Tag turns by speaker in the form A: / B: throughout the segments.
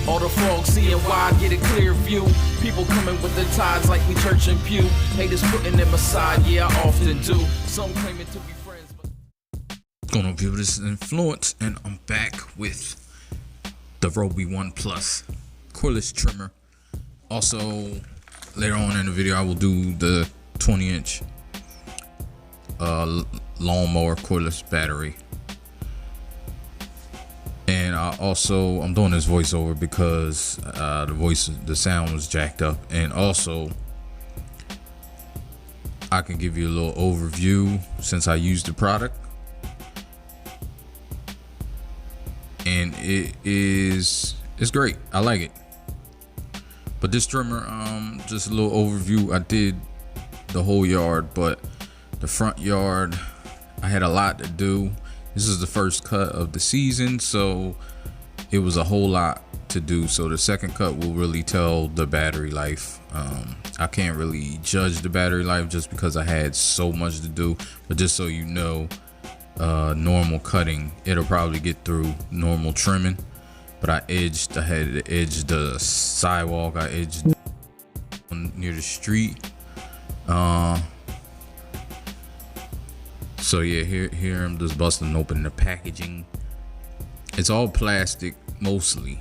A: All the frogs seeing wide, get a clear view. People coming with the tides like we church and pew. Haters putting them aside, yeah, I often do. Some claiming to be friends, but...
B: What's going on, people? This is Inflewence, and I'm back with the RYOBI ONE Plus cordless trimmer. Also, later on in the video, I will do the 20-inch lawnmower cordless battery. And I'm doing this voiceover because the sound was jacked up, and also I can give you a little overview since I used the product, and it's great. I like it. But this trimmer, just a little overview. I did the whole yard, but the front yard, I had a lot to do. This is the first cut of the season, so it was a whole lot to do. So the second cut will really tell the battery life. I can't really judge the battery life just because I had so much to do, but just so you know, normal cutting, it'll probably get through normal trimming. But I had to edge the sidewalk, I edged near the street. So yeah, here I'm just busting open the packaging. It's all plastic mostly,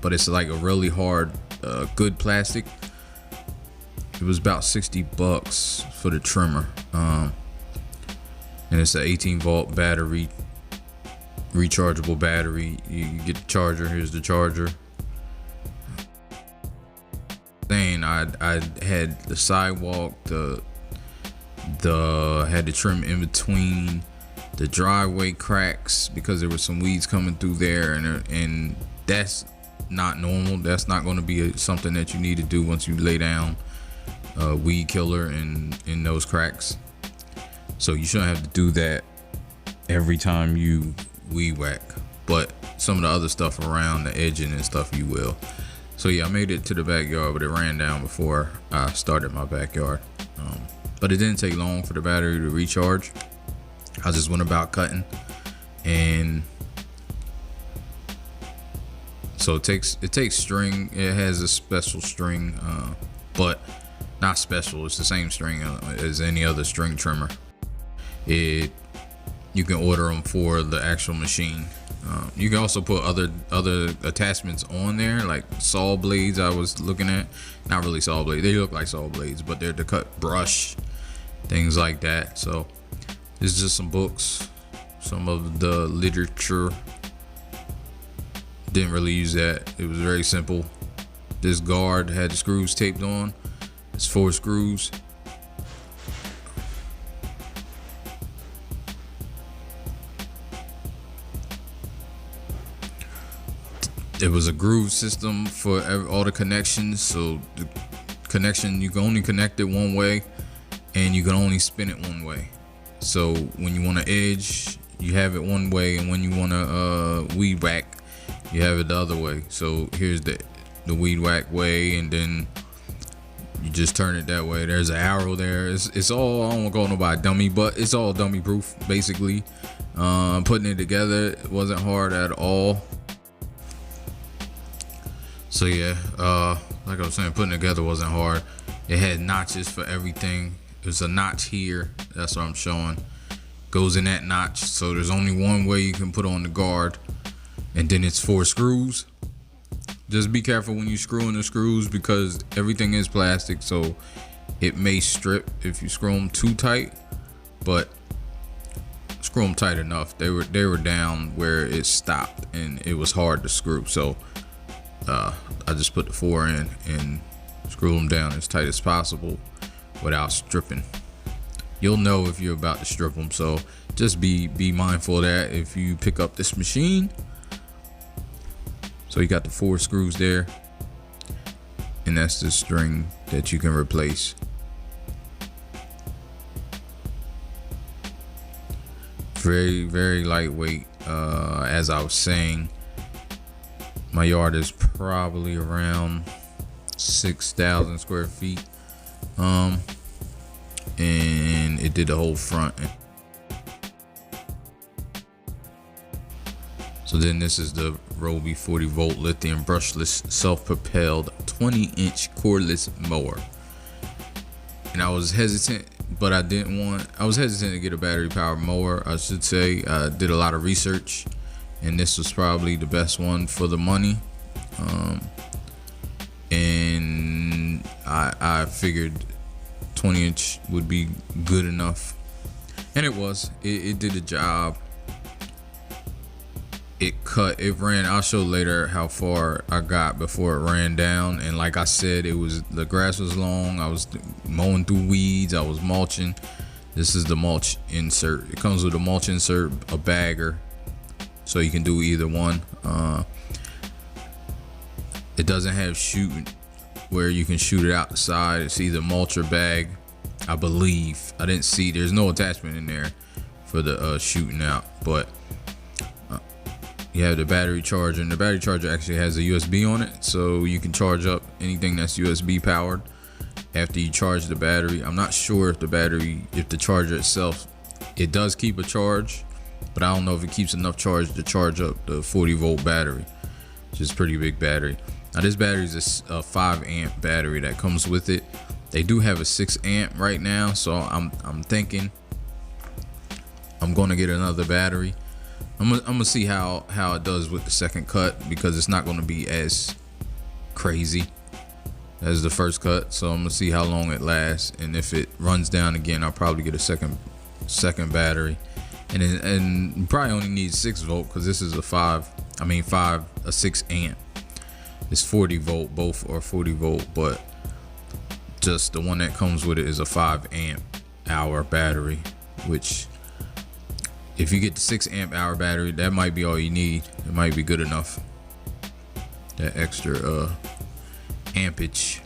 B: but it's like a really hard, good plastic. It was about 60 bucks for the trimmer, and it's an 18-volt battery, rechargeable battery. You get the charger. Here's the charger. Then I had the sidewalk, had to trim in between the driveway cracks because there were some weeds coming through there, and that's not normal. That's not going to be something that you need to do once you lay down a weed killer in those cracks. So you shouldn't have to do that every time you weed whack, but some of the other stuff around the edging and stuff you will. So yeah, I made it to the backyard, but it ran down before I started my backyard. But it didn't take long for the battery to recharge. I just went about cutting, and so it takes string. It has a special string, but not special. It's the same string as any other string trimmer. You can order them for the actual machine. You can also put other attachments on there, like saw blades. I was looking at, not really saw blades. They look like saw blades, but they're to cut brush, things like that. So this is just some books, some of the literature. Didn't really use that. It was very simple. This guard had the screws taped on. It's 4 screws. There was a groove system for all the connections. So the connection, you can only connect it one way, and you can only spin it one way. So when you want to edge, you have it one way, and when you want to weed whack, you have it the other way. So here's the weed whack way, and then you just turn it that way. There's an arrow there. It's all, I don't want to call nobody dummy, but it's all dummy proof basically. Putting it together wasn't hard at all. So yeah, like I was saying, putting it together wasn't hard. It had notches for everything. There's a notch here, that's what I'm showing. Goes in that notch, so there's only one way you can put on the guard, and then it's 4 screws. Just be careful when you screw in the screws because everything is plastic, so it may strip if you screw them too tight, but screw them tight enough. They were down where it stopped, and it was hard to screw. So I just put the 4 in and screw them down as tight as possible without stripping. You'll know if you're about to strip them, so just be mindful of that if you pick up this machine. So you got the 4 screws there, and that's the string that you can replace. Very, very lightweight. As I was saying, my yard is probably around 6,000 square feet, and it did the whole front. So then this is the RYOBI 40 volt lithium brushless self-propelled 20-inch cordless mower. And I was hesitant, but I was hesitant to get a battery powered mower, I should say. I did a lot of research, and this was probably the best one for the money. And I figured 20-inch would be good enough, and it was. It did the job. It ran. I'll show later how far I got before it ran down. And like I said, the grass was long. I was mowing through weeds. I was mulching. This is the mulch insert. It comes with a mulch insert, a bagger, so you can do either one. It doesn't have shooting where you can shoot it out the side. It's either mulch or bag, I believe. I didn't see. There's no attachment in there for the shooting out, but you have the battery charger, and the battery charger actually has a USB on it, so you can charge up anything that's USB powered after you charge the battery. I'm not sure if the charger itself, it does keep a charge, but I don't know if it keeps enough charge to charge up the 40 volt battery, which is a pretty big battery. Now this battery is a 5 amp battery that comes with it. They do have a 6 amp right now, so I'm thinking I'm gonna get another battery. I'm gonna see how it does with the second cut, because it's not gonna be as crazy as the first cut. So I'm gonna see how long it lasts, and if it runs down again, I'll probably get a second battery. And you probably only need 6 volt, because this is a 6 amp. It's 40 volt, both are 40 volt, but just the one that comes with it is a 5 amp hour battery, which, if you get the 6 amp hour battery, that might be all you need. It might be good enough. That extra ampage.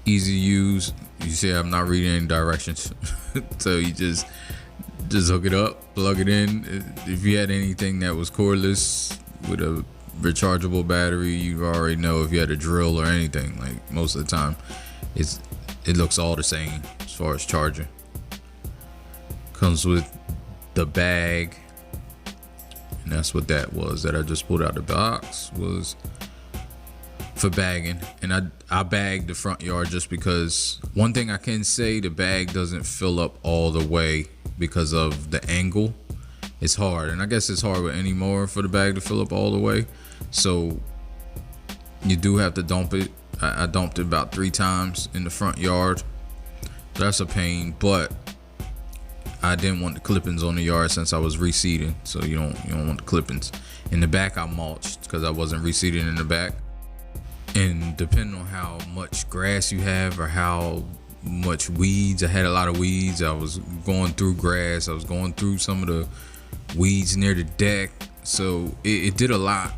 B: Easy to use. You see, I'm not reading any directions. So you just hook it up, plug it in. If you had anything that was cordless with a rechargeable battery, you already know. If you had a drill or anything, like, most of the time it looks all the same as far as charging. Comes with the bag, and that's what that was that I just pulled out the box, was for bagging. And I bagged the front yard just because, one thing I can say, the bag doesn't fill up all the way because of the angle. It's hard, and I guess it's hard with any mower for the bag to fill up all the way, so you do have to dump it. I dumped it about 3 times in the front yard. That's a pain, but I didn't want the clippings on the yard since I was reseeding, so you don't want the clippings. In the back, I mulched because I wasn't reseeding in the back. And depending on how much grass you have or how much weeds, I had a lot of weeds. I was going through grass. I was going through some of the weeds near the deck, so it did a lot.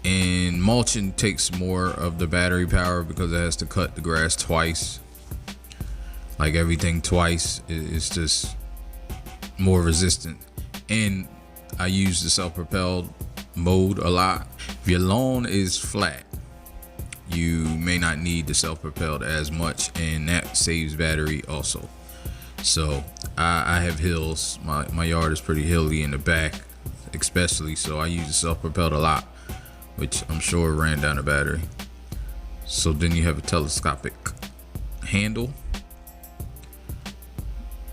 B: And mulching takes more of the battery power because it has to cut the grass twice. Like, everything twice. It's just more resistant. And I use the self-propelled mode a lot. If your lawn is flat, you may not need the self-propelled as much, and that saves battery also. So I have hills. My yard is pretty hilly in the back, especially, so I use the self-propelled a lot, which I'm sure ran down the battery. So then you have a telescopic handle.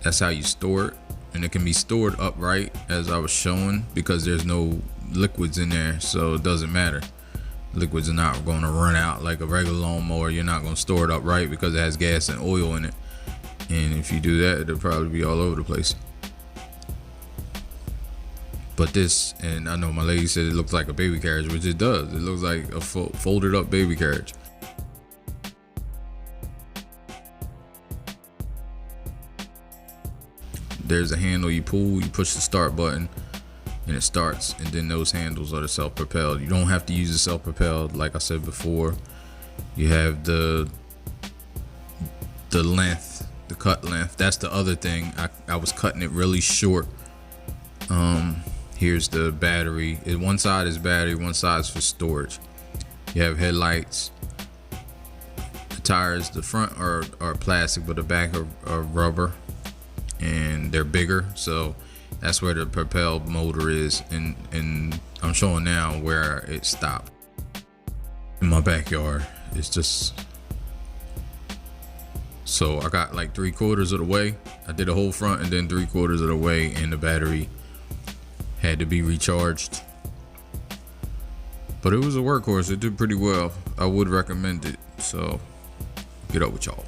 B: That's how you store it, and it can be stored upright, as I was showing, because there's no liquids in there, so it doesn't matter. Liquids are not going to run out like a regular lawnmower. You're not going to store it upright because it has gas and oil in it, and if you do that, it'll probably be all over the place. But this, and I know my lady said it looks like a baby carriage, which it does. It looks like a folded up baby carriage. There's a handle you pull, you push the start button, and it starts. And then those handles are the self-propelled. You don't have to use the self-propelled, like I said before. You have the length, the cut length. That's the other thing. I was cutting it really short. Here's the battery. One side is battery, one side is for storage. You have headlights. The tires, the front are plastic, but the back are rubber, and they're bigger, so That's where the Propelled motor is, and I'm showing now where it stopped. In my backyard, it's just, so I got like 3/4 of the way. I did a whole front and then 3/4 of the way, and the battery had to be recharged. But it was a workhorse. It did pretty well. I would recommend it. So get up with y'all.